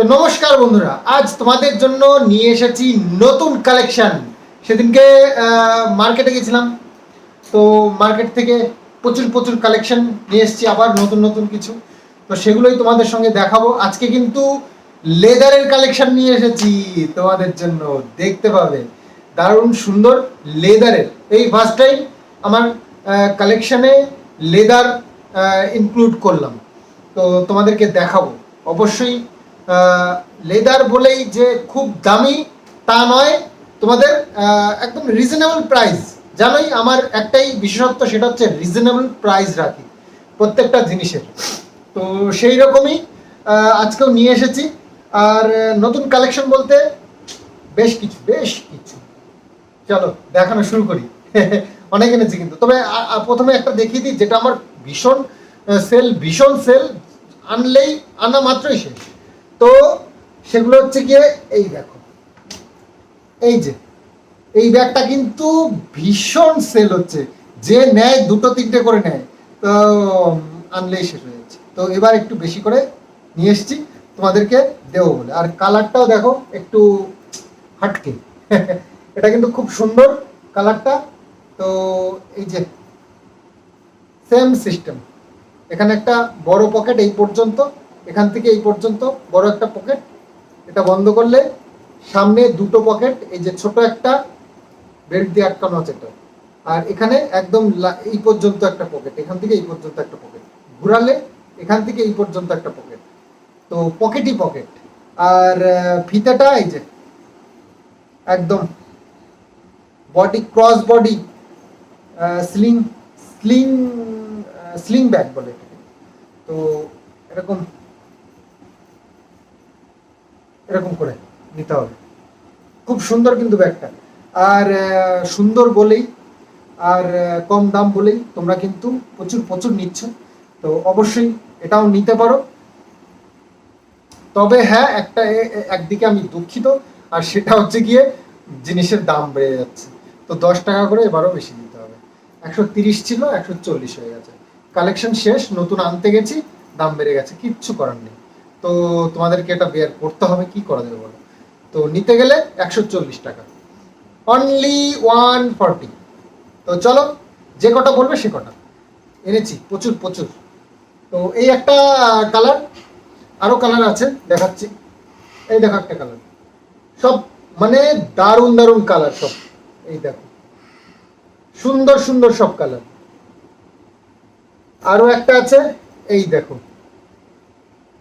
তো নমস্কার বন্ধুরা, আজ তোমাদের জন্য নিয়ে এসেছি নতুন কালেকশন। সেদিনকে মার্কেটে গেছিলাম, তো মার্কেট থেকে প্রচুর প্রচুর কালেকশন নিয়ে এসেছি, আবার নতুন নতুন কিছু। তো সেগুলোই তোমাদের সঙ্গে দেখাবো। আজকে কিন্তু লেদারের কালেকশন নিয়ে এসেছি তোমাদের জন্য, দেখতে পাবে দারুণ সুন্দর লেদারের। এই ফার্স্ট টাইম আমার কালেকশনে লেদার ইনক্লুড করলাম, তো তোমাদেরকে দেখাবো। অবশ্যই লেদার বলেই যে খুব দামি তা নয়, তোমাদের একদম রিজনেবল প্রাইস। জানোই আমার একটাই বিশেষত্ব, সেটা হচ্ছে রিজনেবল প্রাইস রাখি প্রত্যেকটা জিনিসের। তো সেই রকমই আজকেও নিয়ে এসেছি। আর নতুন কালেকশন বলতে বেশ কিছু চলো দেখানো শুরু করি। অনেক এনেছি কিন্তু, তবে প্রথমে একটা দেখিয়ে দিই যেটা আমার ভীষণ সেল, আনলেই আনা মাত্রই শেষ। তো সেগুলো হচ্ছে গিয়ে এই দেখো, এই যে এই ব্যাগটা কিন্তু ভীষণ সেল হচ্ছে, যে নেয় দুটো তিনটে করে নেয়, তো আনলেই শেষ হয়ে যাচ্ছে। তো এবার একটু বেশি করে নিয়ে এসেছি তোমাদেরকে দেবো বলে। আর কালারটাও দেখো একটু হাটকে। এটা কিন্তু খুব সুন্দর কালারটা। তো এই যে সেম সিস্টেম, এখানে একটা বড় পকেট এই পর্যন্ত, এখান থেকে এই পর্যন্ত বড় একটা পকেট, এটা বন্ধ করলে সামনে দুটো পকেট, এই যে ছোট একটা বেল্ট দিয়ে আটকানো আছে এটা, আর এখানে একদম এই পর্যন্ত একটা পকেট, এখান থেকে এই পর্যন্ত একটা পকেট, ঘুরালে এখান থেকে এই পর্যন্ত একটা পকেট। তো পকেটই পকেট। আর ফিতাটা এই যে একদম body, cross body sling sling sling bag বলে। তো এরকম এরকম করে নিতে হবে। খুব সুন্দর কিন্তু ব্যাগটা। আর সুন্দর বলেই আর কম দাম বলেই তোমরা কিন্তু প্রচুর প্রচুর নিচ্ছ, তো অবশ্যই এটাও নিতে পারো। তবে হ্যাঁ, একদিকে আমি দুঃখিত, আর সেটা হচ্ছে গিয়ে জিনিসের দাম বেড়ে যাচ্ছে। তো 10 টাকা করে এবারও বেশি দিতে হবে। 130 ছিল, 140 হয়ে গেছে। কালেকশন শেষ, নতুন আনতে গেছি, দাম বেড়ে গেছে, কিচ্ছু করার নেই। তো তোমাদেরকে এটা বের করতে হবে, কি করা যাবে বলো। তো নিতে গেলে 140 টাকা, অনলি 140। তো চলো, যে কটা বলবে সে কটা এনেছি, প্রচুর প্রচুর। তো এই একটা কালার, আরো কালার আছে দেখাচ্ছি। এই দেখো একটা কালার, সব মানে দারুণ দারুণ কালার সব। এই দেখো সুন্দর সুন্দর সব কালার। আরো একটা আছে, এই দেখো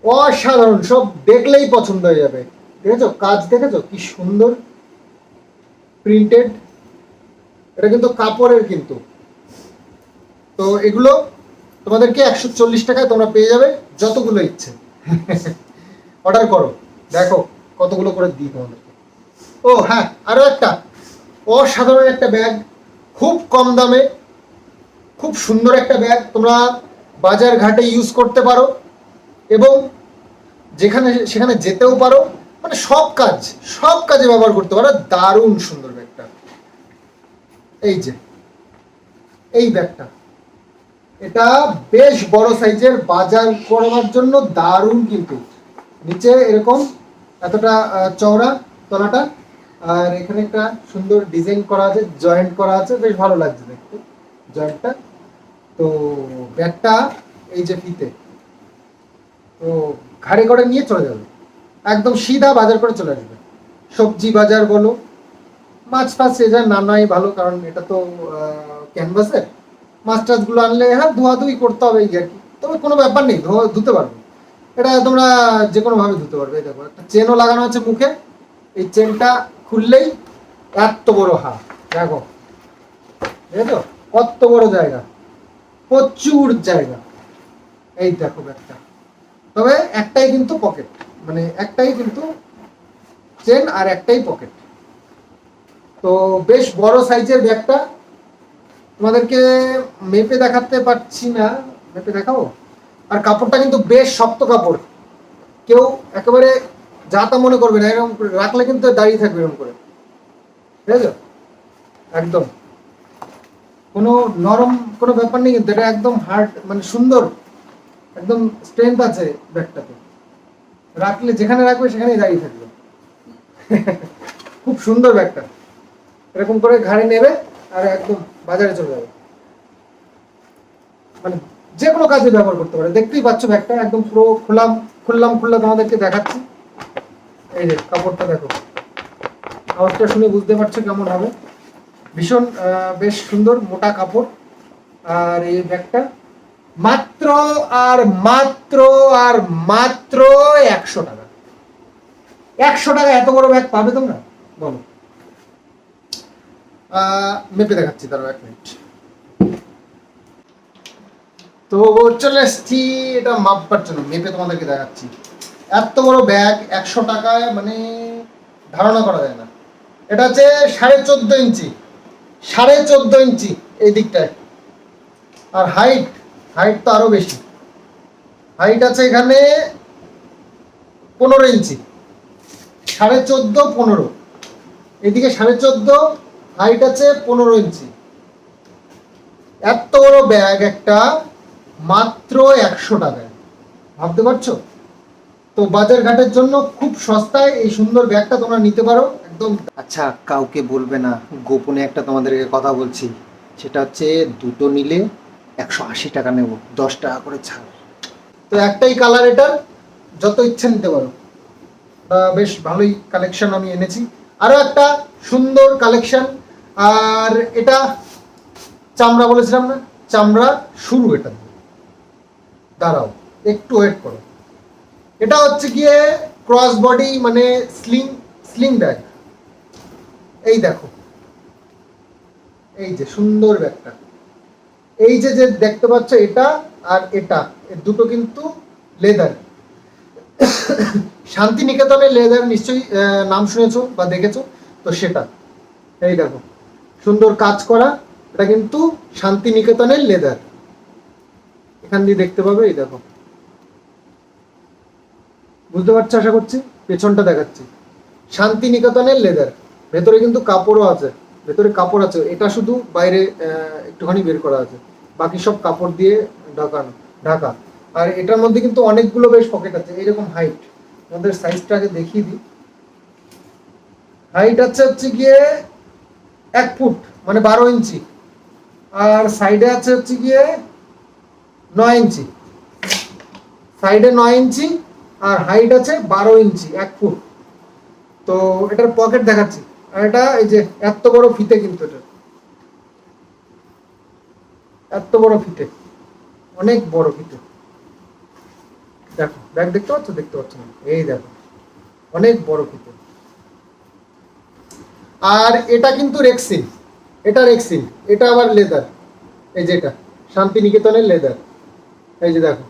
অসাধারণ, সব দেখলেই পছন্দ হয়ে যাবে। দেখেছো কাজ, দেখেছো কি সুন্দর প্রিন্টেড, এটা কিন্তু কাপড়ের কিন্তু। তো এগুলো তোমাদেরকে 140 টাকায় তোমরা পেয়ে যাবে, যতগুলো ইচ্ছে। অর্ডার করো, দেখো কতগুলো করে দিই তোমাদেরকে। ও হ্যাঁ, আরো একটা অসাধারণ একটা ব্যাগ, খুব কম দামে, খুব সুন্দর একটা ব্যাগ। তোমরা বাজার ঘাটে ইউজ করতে পারো এবং যেখানে সেখানে যেতেও পারো, মানে সব কাজে ব্যবহার করতে পারো। দারুণ সুন্দর ব্যাগটা। এই যে এই ব্যাগটা, এটা বেশ বড় সাইজের, বাজার করার জন্য দারুণ। কিন্তু নিচে এরকম এতটা চওড়া তলাটা, আর এখানে একটা সুন্দর ডিজাইন করা আছে, জয়েন্ট করা আছে, বেশ ভালো লাগছে দেখতে জয়েন্টটা। তো ব্যাগটা এই যে ফিতে, তো ঘাড়ে করে নিয়ে চলে যাবে, একদম সিধা বাজার করে চলে আসবে। সবজি বাজার বলো, মাছ ফাছ এ যা নানাই ভালো, কারণ এটা তো ক্যানভাসের। মাছ টাছগুলো আনলে হ্যাঁ ধোয়াধুয়ি করতে হবে এই আর কি, তবে কোনো ব্যাপার নেই, ধুতে পারবে। এটা তোমরা যে কোনো ভাবে ধুতে পারবে। দেখো একটা চেনও লাগানো আছে মুখে, এই চেনটা খুললেই এত বড় হাত, দেখো দেখো কত বড় জায়গা, প্রচুর জায়গা। এই দেখো ব্যাগটা, তবে একটাই কিন্তু পকেট, মানে একটাই কিন্তু চেন আর একটাই পকেট। তো বেশ বড় সাইজের ব্যাগটা, তোমাদেরকে মেপে দেখাতে পারছি না, মেপে দেখাবো। আর কাপড়টা কিন্তু বেশ শক্ত কাপড়, কেউ একেবারে যা তা মনে করবে না, এরকম করে রাখলে কিন্তু দাঁড়িয়ে থাকবে এরকম করে, ঠিক আছে? একদম কোনো নরম কোনো ব্যাপার নেই কিন্তু, এটা একদম হার্ড, মানে সুন্দর, একদম স্ট্রেংথ আছে ব্যাগটাতে। রাখলে যেখানে রাখবে সেখানেই দাঁড়িয়ে থাকবে। খুব সুন্দর ব্যাগটা, এরকম করে ঘাড়ে নেবে আর একদম বাজারে চলে যাবে, মানে যে কোনো কাজে ব্যবহার করতে পারে। দেখতেই পাচ্ছ ব্যাগটা একদম পুরো খুললাম তোমাদেরকে দেখাচ্ছি। এই যে কাপড়টা দেখো, আওয়াজটা শুনে বুঝতে পারছো কেমন হবে। ভীষণ বেশ সুন্দর মোটা কাপড়। আর এই ব্যাগটা মাত্র আর মাত্র আর মাত্র 100 টাকা। 100 টাকা এত বড় ব্যাগ পাবে তোমরা বলো? মেপে দেখাচ্ছি, তারও 1 মিনিট। তো চলে এসছি এটা মাপবার জন্য, মেপে তোমাদেরকে দেখাচ্ছি। এত বড় ব্যাগ 100 টাকায় মানে ধারণা করা যায় না। এটা হচ্ছে 14.5 ইঞ্চি, 14.5 ইঞ্চি এই দিকটায়। আর হাইট তো আরো বেশি, হাইট আছে এখানে 15 ইঞ্চি, 14.5 15, এদিকে 14.5, হাইট আছে 15 ইঞ্চি। এত বড় ব্যাগ একটা মাত্র 100 টাকায়, ভাবতে পারছো? তো বাজার ঘাটের জন্য খুব সস্তায় এই সুন্দর ব্যাগটা তোমরা নিতে পারো একদম। আচ্ছা, কাউকে বলবে না, গোপনে একটা তোমাদেরকে কথা বলছি। সেটা হচ্ছে দুটো নিলে 180 টাকা নেব, 10 টাকা করে ছাড়। তো একটাই কালার, এটার যত ইচ্ছে নিতে পারো। বেশ ভালোই কালেকশন আমি এনেছি, আরো একটা সুন্দর কালেকশন। আর এটা চামড়া বলেছিলাম না, চামড়া শুরু এটা। দাঁড়াও একটু ওয়েট করো। এটা হচ্ছে গিয়ে ক্রস বডি মানে স্লিং ব্যাগ। এই দেখো, এই যে সুন্দর ব্যাগটা, এই যে যে দেখতে পাচ্ছ এটা আর এটা, দুটো কিন্তু লেদার। শান্তিনিকেতনের লেদার নিশ্চয়ই নাম শুনেছো বা দেখেছো, তো সেটা। এই দেখো সুন্দর কাজ করা, এটা কিন্তু শান্তিনিকেতনের লেদার। এখান দিয়ে দেখতে পাবে, এই দেখো, বুঝতে পারছো আশা করছি। পেছনটা দেখাচ্ছি, শান্তিনিকেতনের লেদার। ভেতরে কিন্তু কাপড়ও আছে, ভেতরে কাপড় আছে, এটা শুধু বাইরে একটুখানি বের করা আছে, বাকি সব কাপড় দিয়ে ঢাকা। আর এটার মধ্যে কিন্তু অনেকগুলো বেশ পকেট আছে। এইরকম হাইট, আমাদের সাইজটা আগে দেখিয়ে দিই। হাইট হচ্ছে গিয়ে 1 ফুট মানে 12 ইঞ্চি, আর সাইডে হচ্ছে গিয়ে 9 ইঞ্চি, সাইডে 9 ইঞ্চি, আর হাইট আছে 12 ইঞ্চি, 1 ফুট। তো এটার পকেট দেখাচ্ছি। আর এটা এই যে এত বড় ফিতে, কিন্তু এটা এত বড় ফিতে, অনেক বড় ফিতে। দেখো ব্যাগ দেখতে পাচ্ছ? দেখতে পাচ্ছ না? এই দেখো অনেক বড় ফিতে। আর এটা কিন্তু রেক্সিন, এটা রেক্সিন, এটা আবার লেদার। এই যে এটা শান্তিনিকেতনের লেদার, এই যে দেখো।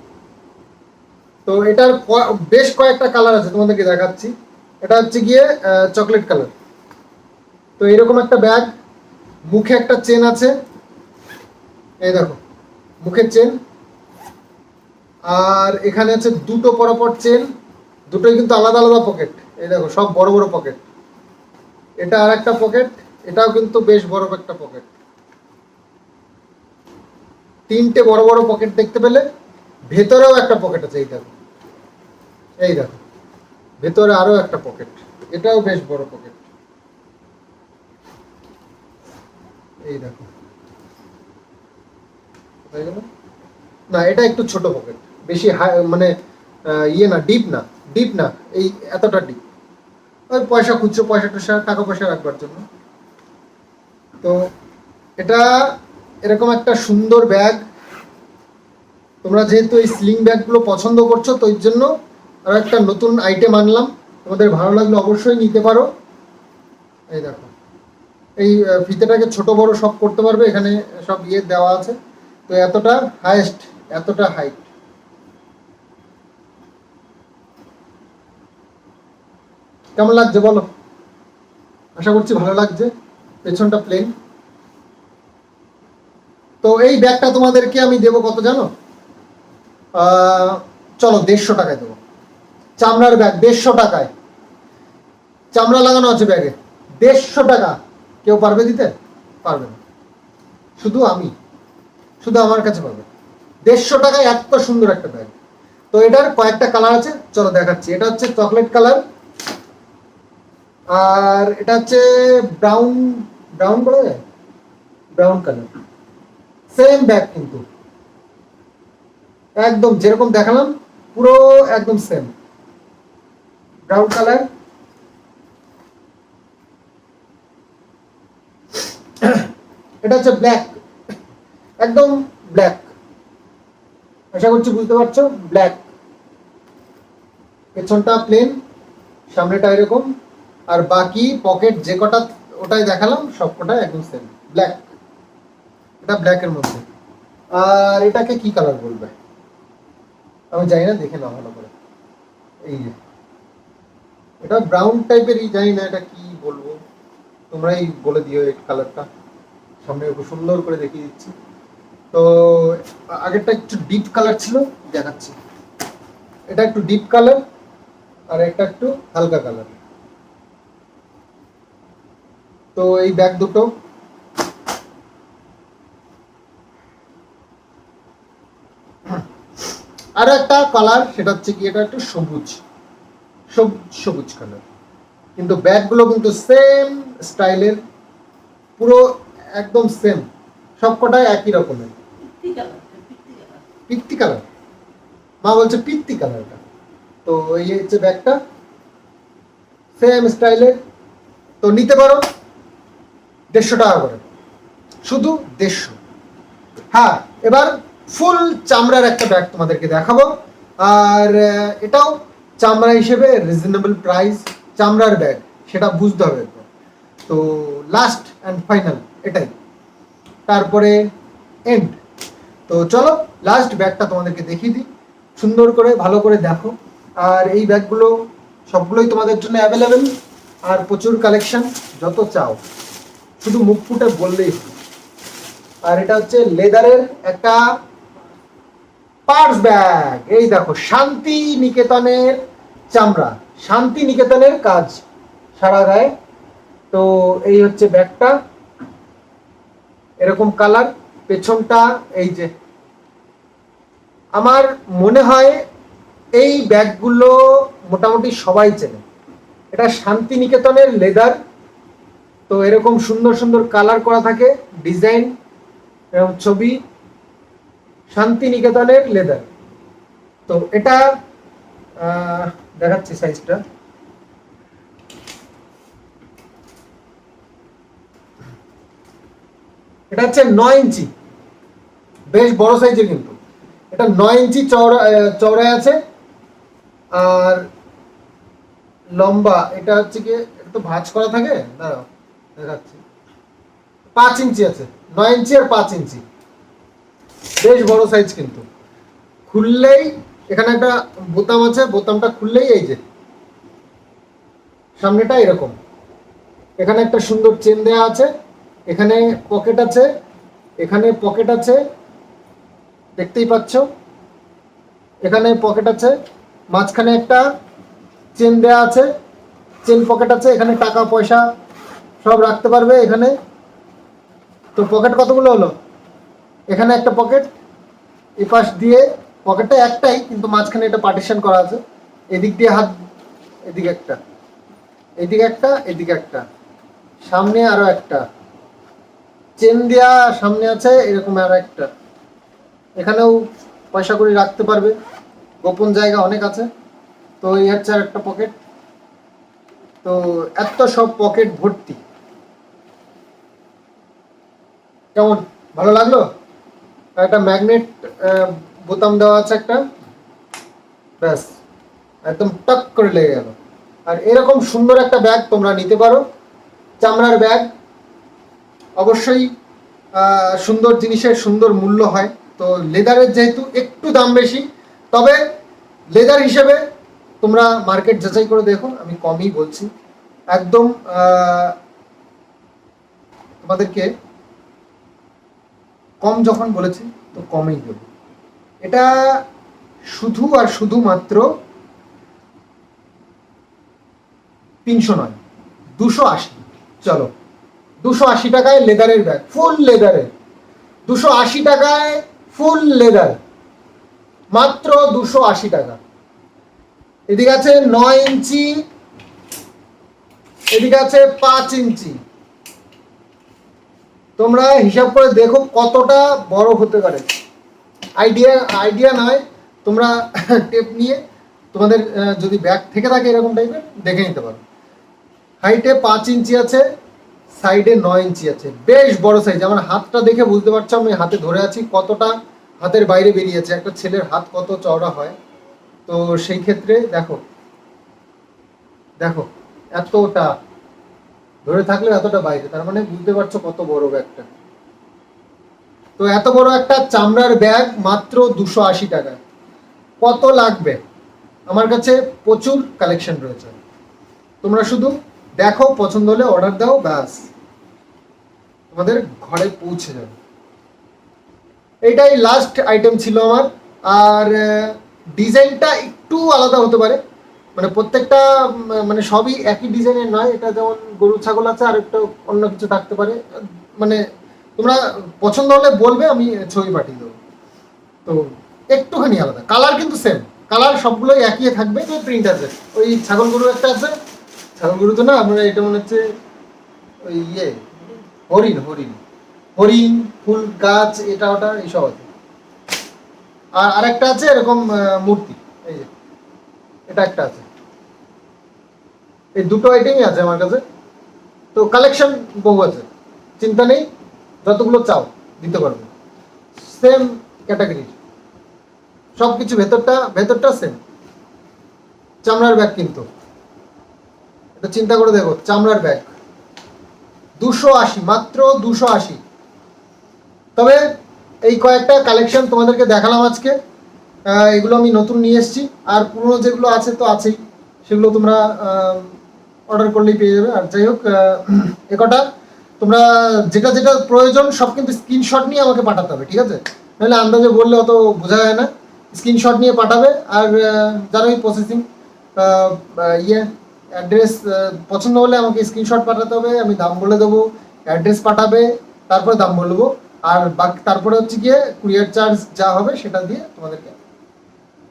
তো এটার বেশ কয়েকটা কালার আছে, তোমাদেরকে দেখাচ্ছি। এটা হচ্ছে গিয়ে চকলেট কালার। তো এরকম একটা ব্যাগ, মুখে একটা চেন আছে, এই দেখো মুখের চেন। আর এখানে আছে দুটো পরপর চেন, দুটোই কিন্তু আলাদা আলাদা পকেট। এই দেখো সব বড় বড় পকেট। এটা আর একটা পকেট, এটাও কিন্তু বেশ বড় একটা পকেট। 3টে বড় বড় পকেট দেখতে পেলে। ভেতরেও একটা পকেট আছে, এই দেখো, এই দেখো ভেতরে আরো একটা পকেট, এটাও বেশ বড় পকেট। এই দেখো, না এটা একটু ছোট পকেট, বেশি মানে ইয়ে না, ডিপ না, এই এতটা ডিপ। ওই পয়সা খুচরো, পয়সা টাকা পয়সা রাখবার জন্য। তো এটা এরকম একটা সুন্দর ব্যাগ। তোমরা যেহেতু এই স্লিং ব্যাগগুলো পছন্দ করছো, তো এর জন্য আর একটা নতুন আইটেম আনলাম। তোমাদের ভালো লাগলে অবশ্যই নিতে পারো। এই দেখো, এই ফিতেটাকে ছোট বড় সব করতে পারবে, এখানে সব ইয়ে দেওয়া আছে। তো এতটা হাইয়েস্ট, এতটা হাইট। কেমন লাগছে বলো? আশা করছি ভালো লাগছে। পেছনটা প্লেন। তো এই ব্যাগটা তোমাদেরকে আমি দেবো কত জানো? চলো 150 টাকায় দেবো। চামড়ার ব্যাগ 150 টাকায়, চামড়া লাগানো আছে ব্যাগে। 150 টাকা। কেউ পারবে দিতে? পারবে না, শুধু আমি, শুধু আমার কাছে পাবে। 150 টাকায় এত সুন্দর একটা ব্যাগ। তো এটার কয়েকটা কালার আছে, চলো দেখাচ্ছি। এটা হচ্ছে চকলেট কালার, আর এটা হচ্ছে ব্রাউন, ব্রাউন বলা যায়, ব্রাউন কালার। সেম ব্যাগ কিন্তু একদম যেরকম দেখালাম পুরো একদম সেম ব্রাউন কালার। এটা হচ্ছে ব্ল্যাক, একদম ব্ল্যাক, আশা করছি বুঝতে পারছো, ব্ল্যাক। পেছনটা প্লেন, সামনেটা এরকম, আর বাকি পকেট যে কটা ওটাই দেখালাম সব কটাই একদম সেম ব্ল্যাক। এটা ব্ল্যাকের মধ্যে। আর এটাকে কি কালার বলবে আমি জানি না, দেখে নাও ভালো করে। এই যে এটা ব্রাউন টাইপেরই, জানি না এটা কি বলবো, তোমরাই বলে দিও এই কালারটা। সামনে খুব সুন্দর করে দেখিয়ে দিচ্ছি। তো আগেরটা একটু ডিপ কালার ছিল, দেখাচ্ছি। এটা একটু ডিপ কালার আর একটা একটু হালকা কালার। তো এই ব্যাগ দুটো আর একটা কালার, সেটা হচ্ছে কি এটা একটু সবুজ, সবুজ কালার। কিন্তু ব্যাগগুলো কিন্তু সেম স্টাইলের, পুরো একদম সেম, সবকটাই একই রকমের। পিত্তি কালার, মা বলছে পিত্তি কালারটা। তো এই হচ্ছে ব্যাগটা, সেম স্টাইলের। তো নিতে পারো 150 টাকা করে, শুধু 150। হ্যাঁ, এবার ফুল চামড়ার একটা ব্যাগ তোমাদেরকে দেখাবো। আর এটাও চামড়া হিসেবে রিজনেবল প্রাইস, চামড়ার ব্যাগ, সেটা বুঝতে হবে। তো লাস্ট অ্যান্ড ফাইনাল এটাই, তারপরে এন্ড। তো চলো লাস্ট ব্যাগটা তোমাদেরকে দেখিয়ে দিই, সুন্দর করে ভালো করে দেখো। আর এই ব্যাগগুলো সবগুলোই তোমাদের জন্য অ্যাভেলেবেল, আর প্রচুর কালেকশন, যত চাও শুধু মুখ ফুটে বললেই হবে। আর এটা হচ্ছে লেদারের একটা পার্স ব্যাগ, এই দেখো শান্তি নিকেতনের চামড়া, শান্তি নিকেতনের কাজ সারা গায়ে। তো এই হচ্ছে ব্যাগটা, এরকম কালার, পেছনটা এই যে। আমার মনে হয় এই ব্যাগগুলো মোটামুটি সবাই চেনে। এটা শান্তি নিকেতনের লেদার, তো এরকম সুন্দর সুন্দর কালার করা থাকে, ডিজাইন এবং ছবি, শান্তি নিকেতনের লেদার। তো এটা দেখাচ্ছি সাইজটা। এটা হচ্ছে 9 ইঞ্চি, বেশ বড় সাইজের কিন্তু। এটা 9 ইঞ্চি চওড়ায় আছে, আর লম্বা এটা হচ্ছে কি, এটা তো ভাঁজ করা থাকে, দাঁড়াও দেখাচ্ছি, 5 ইঞ্চি আছে, 9 ইঞ্চি আর 5 ইঞ্চি, বেশ বড় সাইজ কিন্তু। খুললেই এখানে একটা বোতাম আছে, বোতামটা খুললেই এই যে সামনেটা এরকম, এখানে একটা সুন্দর চেন দেওয়া আছে, এখানে পকেট আছে, এখানে পকেট আছে, দেখতেই পাচ্ছ, এখানে পকেট আছে, মাঝখানে একটা চেন দেওয়া আছে, চেন পকেট আছে, এখানে টাকা পয়সা সব রাখতে পারবে এখানে। তো পকেট কতগুলো হলো, এখানে একটা পকেট, এই পাশ দিয়ে পকেটটা একটাই কিন্তু মাঝখানে এটা পার্টিশন করা আছে, এদিক দিয়ে হাত, এদিকে একটা, এদিকে একটা, এদিকে একটা, সামনে আরো একটা চেন দেওয়া সামনে আছে, এরকম আরো একটা, এখানেও পয়সা করে রাখতে পারবে, গোপন জায়গা অনেক আছে। তো এই হচ্ছে আর একটা পকেট। তো এত সব পকেট ভর্তি, কেমন ভালো লাগলো? একটা ম্যাগনেট বোতাম দেওয়া আছে একটা, ব্যাস একদম টাক করে লেগে গেল। আর এরকম সুন্দর একটা ব্যাগ তোমরা নিতে পারো, চামড়ার ব্যাগ। অবশ্যই সুন্দর জিনিসের সুন্দর মূল্য হয়। তো লেদারের যেহেতু একটু দাম বেশি, তবে লেদার হিসেবে তোমরা মার্কেট যাচাই করে দেখো, আমি কমই বলছি একদম। তোমাদেরকে কম যখন বলেছি তো কমই দেবো। এটা শুধু আর শুধুমাত্র 300 নয়, 280। চলো 280 টাকায় লেদারের ব্যাগ, ফুল লেদারের, 280 টাকায় ফুল লেদার। মাত্র 280 টাকা। এদিকে আছে 9 ইঞ্চি, এদিকে আছে 5 ইঞ্চি। তোমরা হিসাব করে দেখো কতটা বড় হতে পারে। আইডিয়া নয়, তোমরা টেপ নিয়ে তোমাদের যদি ব্যাগ থেকে থাকে এরকম টাইপের দেখে নিতে পারো। হাইটে 5 ইঞ্চি আছে, সাইডে 9 ইঞ্চি আছে, বেশ বড় সাইজ। আমার হাতটা দেখে বুঝতে পারছো আমি হাতে ধরে আছি কতটা হাতের বাইরে বেরিয়েছে। একটা ছেলের হাত কত চওড়া হয়, তো সেই ক্ষেত্রে দেখো দেখো এতটা ধরে থাকলে এতটা বাইরে, তার মানে বুঝতে পারছো কত বড় ব্যাগটা। তো এত বড় একটা চামড়ার ব্যাগ মাত্র 280 টাকা। কত লাগবে? আমার কাছে প্রচুর কালেকশন রয়েছে, তোমরা শুধু দেখো, পছন্দ হলে অর্ডার দাও, ব্যাস তোমাদের ঘরে পৌঁছে যাবে। এটাই লাস্ট আইটেম ছিল আমার। আর ডিজাইনটা একটু আলাদা হতে পারে, মানে প্রত্যেকটা মানে সবই একই ডিজাইনের নয়। এটা যেমন গরু ছাগল আছে, আর একটু অন্য কিছু থাকতে পারে। মানে তোমরা পছন্দ হলে বলবে, আমি ছবি পাঠিয়ে দেবো। তো একটুখানি আলাদা, কালার কিন্তু সেম, কালার সবগুলোই একই থাকবে। তো প্রিন্ট আছে, ওই ছাগল গরু একটা আছে, ছাগল গরু তো না, আপনারা এটা মনে হচ্ছে ওই হরিণ হরিণ হরিণ, ফুল গাছ, এটা ওটা এইসব আছে। আর আরেকটা আছে এরকম মূর্তি, এই যে এটা একটা আছে। এই দুটো আইটেমই আছে আমার কাছে। তো কালেকশন বহু আছে, চিন্তা নেই, যতগুলো চাও দিতে পারবো। সেম ক্যাটাগরির সব কিছু, ভেতরটা সেম। চামড়ার ব্যাগ কিন্তু, এটা চিন্তা করে দেখো, চামড়ার ব্যাগ 280, মাত্র 280। তবে এই কয়েকটা কালেকশন তোমাদেরকে দেখালাম আজকে। এগুলো আমি নতুন নিয়ে এসেছি, আর পুরনো যেগুলো আছে তো আছেই, সেগুলো তোমরা অর্ডার করলেই পেয়ে যাবে। আর যাই হোক, একটা তোমরা যেটা যেটা প্রয়োজন সব কিন্তু স্ক্রিনশট নিয়ে আমাকে পাঠাতে হবে, ঠিক আছে? নাহলে আন্দাজে বললে অত বোঝা যায় না। স্ক্রিনশট নিয়ে পাঠাবে। আর জানোই প্রসেসিং অ্যাড্রেস পছন্দ হলে আমাকে স্ক্রিনশট পাঠাতে হবে, আমি দাম বলে দেবো, অ্যাড্রেস পাঠাবে, তারপরে দাম বলবো। আর বাকি তারপরে হচ্ছে গিয়ে কুরিয়ার চার্জ যা হবে সেটা দিয়ে তোমাদেরকে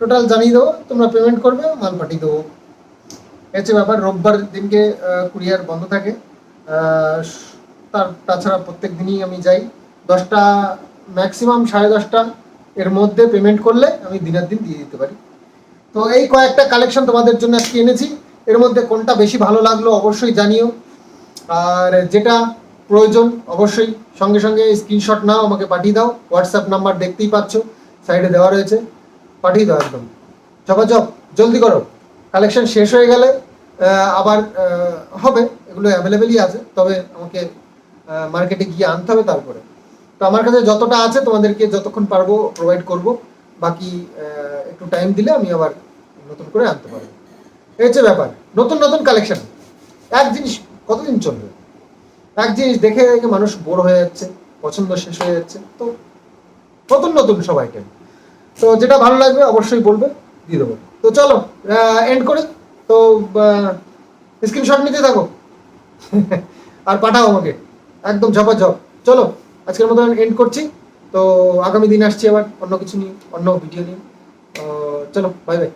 টোটাল জানিয়ে দেবো, তোমরা পেমেন্ট করবে, মাল পাঠিয়ে দেবো। হচ্ছে ব্যাপার। রোববার দিনকে কুরিয়ার বন্ধ থাকে, তাছাড়া প্রত্যেক দিনই আমি যাই। 10টা ম্যাক্সিমাম 10:30 এর মধ্যে পেমেন্ট করলে আমি দিনের দিন দিয়ে দিতে পারি। তো এই কয়েকটা কালেকশন তোমাদের জন্য আজকে এনেছি। এর মধ্যে কোনটা বেশি ভালো লাগলো অবশ্যই জানিও। আর যেটা প্রয়োজন অবশ্যই সঙ্গে সঙ্গে স্ক্রিনশট নাও, আমাকে পাঠিয়ে দাও। হোয়াটসঅ্যাপ নাম্বার দেখতেই পাচ্ছ, সাইডে দেওয়া রয়েছে, পাঠিয়ে দাও একদম ঝপাঝপ, জলদি করো। কালেকশন শেষ হয়ে গেলে আবার হবে, এগুলো অ্যাভেলেবেলই আছে, তবে আমাকে মার্কেটে গিয়ে আনতে হবে তারপরে। তো আমার কাছে যতটা আছে তোমাদেরকে যতক্ষণ পারবো প্রোভাইড করব, বাকি একটু টাইম দিলে আমি আবার নতুন করে আনতে পারবো। এই হচ্ছে ব্যাপার। নতুন নতুন কালেকশন, এক জিনিস কতদিন চলবে? এক জিনিস দেখে দেখে মানুষ বোর হয়ে যাচ্ছে, পছন্দ শেষ হয়ে যাচ্ছে। তো নতুন নতুন সব আইটেম, তো যেটা ভালো লাগবে অবশ্যই বলবে, দিয়ে দেবো। তো চলো এন্ড করি। তো স্ক্রিনশট নিতে থাকো আর পাঠাও আমাকে একদম ঝপাঝপ। চলো আজকের মতো এন্ড করছি। তো আগামী দিন আসছি আবার অন্য কিছু নিয়ে, অন্য ভিডিও নিয়ে। চলো, বাই বাই।